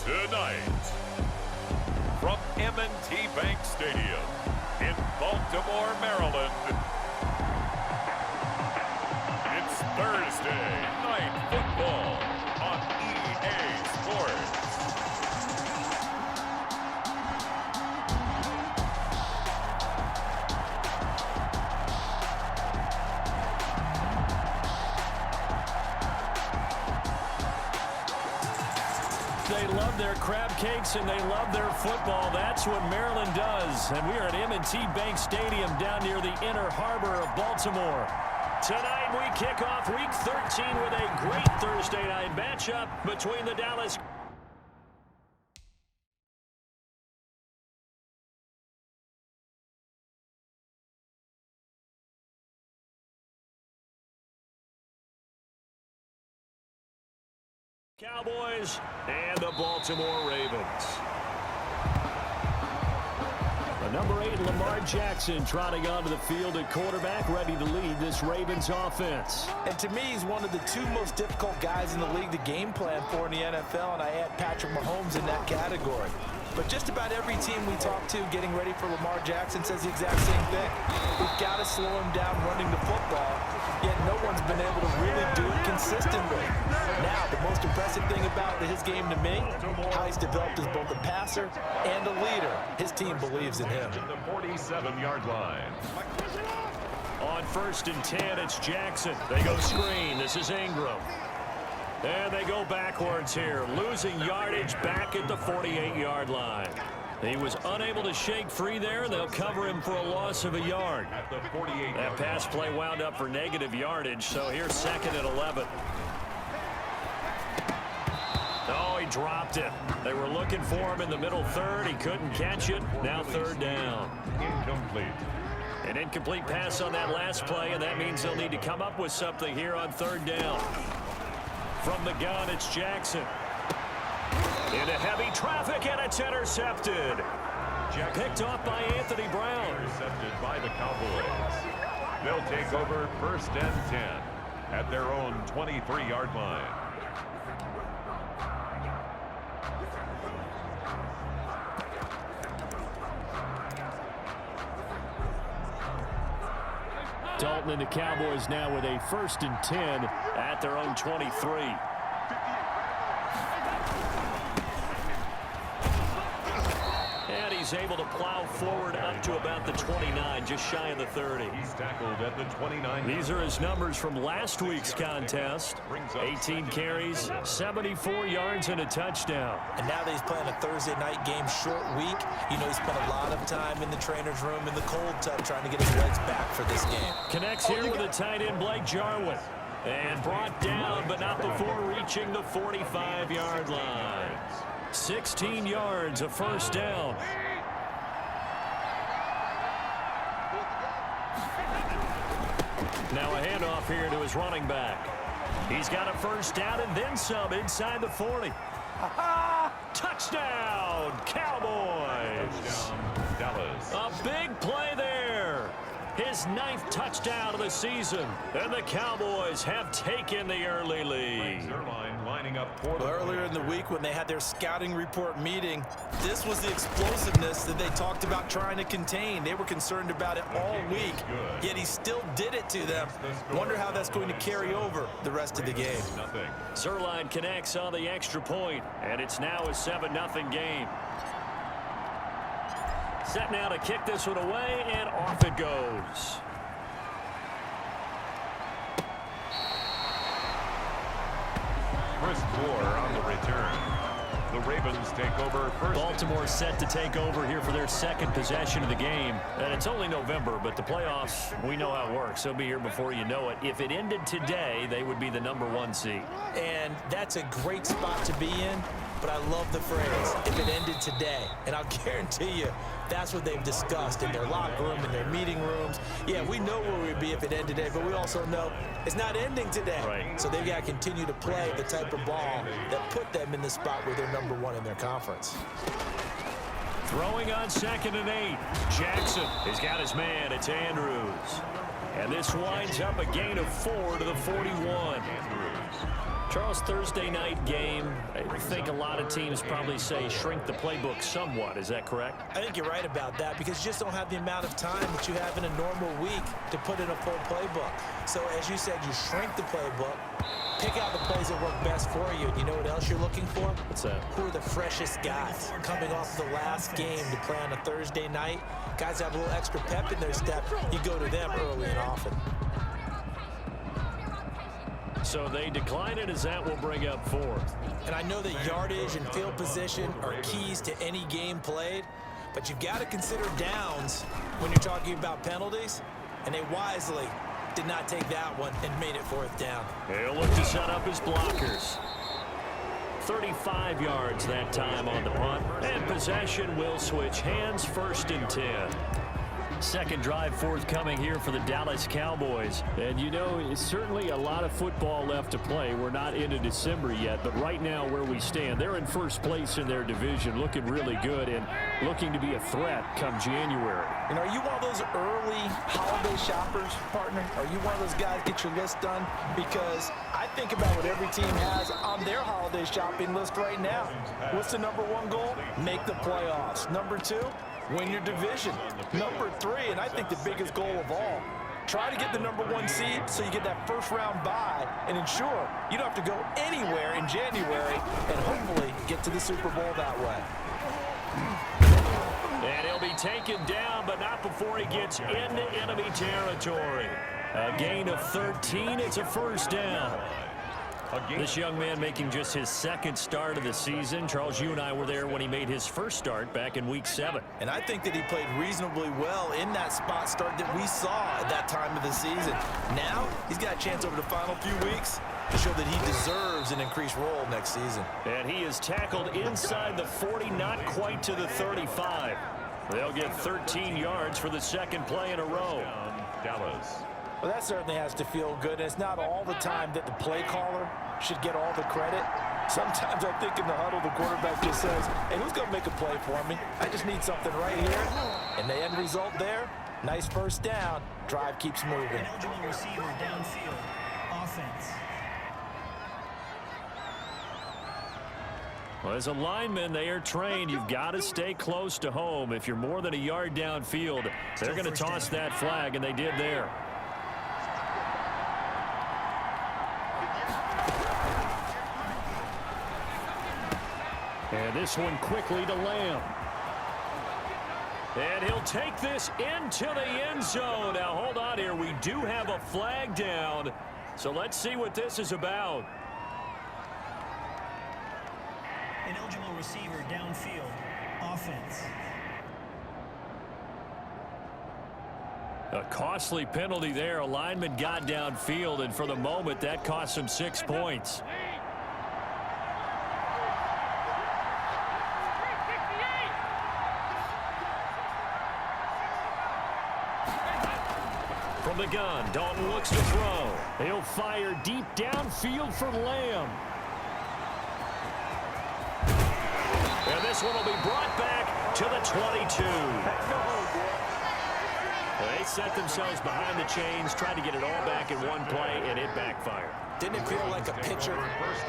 Tonight, from M&T Bank Stadium in Baltimore, Maryland, it's Thursday Night Football on EA Sports. They love their crab cakes and they love their football. That's what Maryland does. And we are at M&T Bank Stadium down near the inner harbor of Baltimore. Tonight we kick off Week 13 with a great Thursday night matchup between the Dallas Cowboys and the Baltimore Ravens. The number 8, Lamar Jackson, trotting onto the field at quarterback, ready to lead this Ravens offense. And to me, he's one of the 2 most difficult guys in the league to game plan for in the NFL, and I add Patrick Mahomes in that category. But just about every team we talk to getting ready for Lamar Jackson says the exact same thing. We've got to slow him down running the football, yet no one's been able to really do it consistently. Now, the most impressive thing about his game to me, how he's developed as both a passer and a leader. His team believes in him. The 47-yard line. On 1st and 10, it's Jackson. They go screen. This is Ingram. And they go backwards here, losing yardage back at the 48-yard line. He was unable to shake free there. They'll cover him for a loss of a yard. That pass play wound up for negative yardage, so here's 2nd and 11. Oh, he dropped it. They were looking for him in the middle third. He couldn't catch it. Now 3rd down. Incomplete. An incomplete pass on that last play, and that means they'll need to come up with something here on 3rd down. From the gun, it's Jackson. Into heavy traffic, and it's intercepted. Picked off by Anthony Brown. Intercepted by the Cowboys. They'll take over 1st and 10 at their own 23-yard line. Dalton and the Cowboys now with a 1st and 10 at their own 23. And he's able to plow forward up to about the 29, just shy of the 30. He's tackled at the 29. These are his numbers from last week's contest. 18 carries, 74 yards, and a touchdown. And now that he's playing a Thursday night game, short week, you know, he spent a lot of time in the trainer's room in the cold tub trying to get his legs back for this game. Connects here with a tight end, Blake Jarwin. And brought down, but not before reaching the 45-yard line. 16 yards, a 1st down. Now a handoff here to his running back. He's got a 1st down and then some inside the 40. Touchdown, Cowboys. Touchdown, Dallas. A big play there. his 9th touchdown of the season. And the Cowboys have taken the early lead. Lining up for the earlier in the week when they had their scouting report meeting, this was the explosiveness that they talked about trying to contain. They were concerned about it all week, yet he still did it to them. Wonder how that's going to carry over the rest of the game. Zerline connects on the extra point, and it's now a 7-0 game. Set now to kick this one away, and off it goes. Chris Moore on the return. The Ravens take over first. Baltimore set to take over here for their second possession of the game. And it's only November, but the playoffs, we know how it works. They'll be here before you know it. If it ended today, they would be the #1 seed. And that's a great spot to be in. But I love the phrase, if it ended today. And I'll guarantee you, that's what they've discussed in their locker room, in their meeting rooms. Yeah, we know where we'd be if it ended today, but we also know it's not ending today. Right. So they've got to continue to play the type of ball that put them in the spot where they're #1 in their conference. Throwing on 2nd and 8. Jackson has got his man. It's Andrews. And this winds up a gain of 4 to the 41. Charles, Thursday night game, I think a lot of teams probably say shrink the playbook somewhat. Is that correct? I think you're right about that because you just don't have the amount of time that you have in a normal week to put in a full playbook. So as you said, you shrink the playbook, pick out the plays that work best for you. And you know what else you're looking for? What's that? Who are the freshest guys coming off the last game to play on a Thursday night? Guys have a little extra pep in their step. You go to them early and often. So they decline it as that will bring up 4th. And I know that yardage and field position are keys to any game played, but you've got to consider downs when you're talking about penalties, and they wisely did not take that one and made it 4th down. He'll look to set up his blockers. 35 yards that time on the punt, and possession will switch hands. 1st and 10. Second drive forthcoming here for the Dallas Cowboys. And, you know, it's certainly a lot of football left to play. We're not into December yet, but right now where we stand, they're in first place in their division, looking really good and looking to be a threat come January. And are you one of those early holiday shoppers, partner? Are you one of those guys get your list done? Because I think about what every team has on their holiday shopping list right now. What's the #1 goal? Make the playoffs. #2, win your division. #3, and I think the biggest goal of all, try to get the #1 seed so you get that first-round bye and ensure you don't have to go anywhere in January and hopefully get to the Super Bowl that way. And he'll be taken down, but not before he gets into enemy territory. A gain of 13. It's a 1st down. This young man making just his 2nd start of the season. Charles, you and I were there when he made his first start back in Week 7. And I think that he played reasonably well in that spot start that we saw at that time of the season. Now, he's got a chance over the final few weeks to show that he deserves an increased role next season. And he is tackled inside the 40, not quite to the 35. They'll get 13 yards for the 2nd play in a row. Dallas. Well, that certainly has to feel good. And it's not all the time that the play caller should get all the credit. Sometimes I think in the huddle, the quarterback just says, hey, who's going to make a play for me? I just need something right here. And the end result there, nice 1st down. Drive keeps moving. Eligible receiver downfield. Offense. Well, as a lineman, they are trained. You've got to stay close to home. If you're more than a yard downfield, they're going to toss that flag, and they did there. And this one quickly to Lamb. And he'll take this into the end zone. Now, hold on here. We do have a flag down. So let's see what this is about. Ineligible receiver downfield. Offense. A costly penalty there. A lineman got downfield, and for the moment, that cost him 6 points. From the gun, Dalton looks to throw. He'll fire deep downfield for Lamb. And this one will be brought back to the 22. They set themselves behind the chains, tried to get it all back in one play, and it backfired. Didn't it feel like a pitcher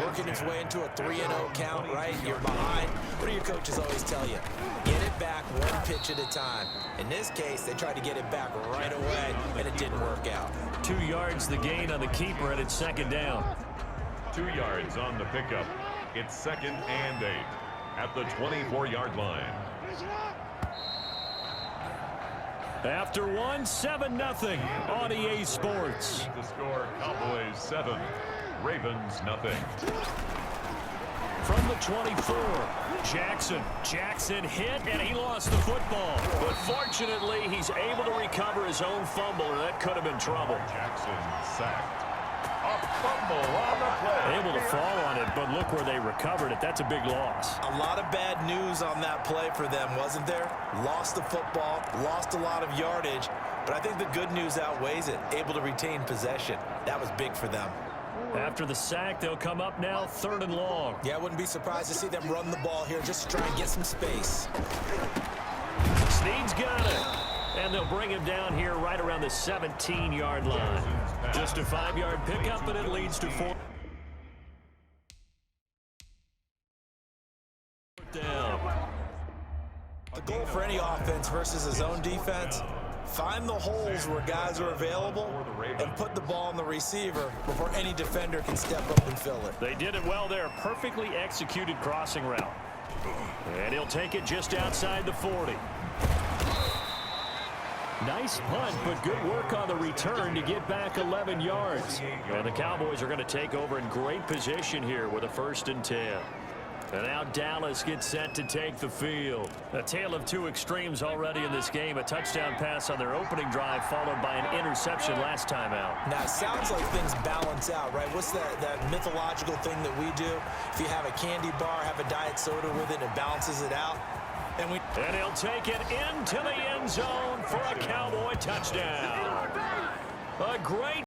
working his way into a 3-0 count, right? You're behind. What do your coaches always tell you? Get it back one pitch at a time. In this case, they tried to get it back right away, and it didn't work out. 2 yards the gain on the keeper, and it's second down. 2 yards on the pickup. It's 2nd and 8 at the 24-yard line. After one, 7-0 on EA Sports. The score, Cowboys 7, Ravens nothing. From the 24, Jackson hit, and he lost the football. But fortunately, he's able to recover his own fumble, and that could have been trouble. Jackson sacked. A fumble on the play. Able to fall on it, but look where they recovered it. That's a big loss. A lot of bad news on that play for them, wasn't there? Lost the football, lost a lot of yardage, but I think the good news outweighs it. Able to retain possession. That was big for them. After the sack, they'll come up now 3rd and long. Yeah, I wouldn't be surprised to see them run the ball here just to try and get some space. Snead's got it. And they'll bring him down here right around the 17-yard line. Just a 5-yard pickup, and it leads to 4 down. The goal for any offense versus his own defense, find the holes where guys are available and put the ball on the receiver before any defender can step up and fill it. They did it well there. Perfectly executed crossing route. And he'll take it just outside the 40. Nice punt, but good work on the return to get back 11 yards. And the Cowboys are going to take over in great position here with a 1st and 10. And now Dallas gets set to take the field. A tale of 2 extremes already in this game. A touchdown pass on their opening drive followed by an interception last time out. Now, it sounds like things balance out, right? What's that mythological thing that we do? If you have a candy bar, have a diet soda with it, it balances it out. And he'll take it into the end zone for a Cowboy touchdown. A great